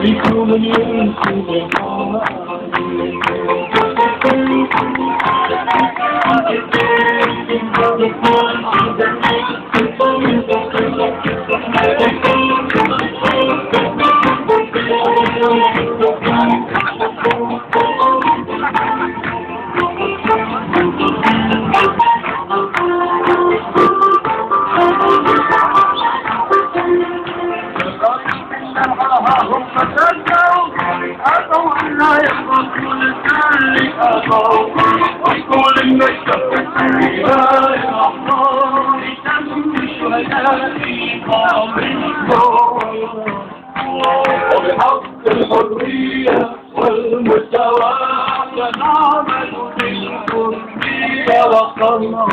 يكون ينسي ويقول انك تفكر يا الرحمن لتم شهدائي وبحق الحرية والمساواة نعمل بالحرية وقرنا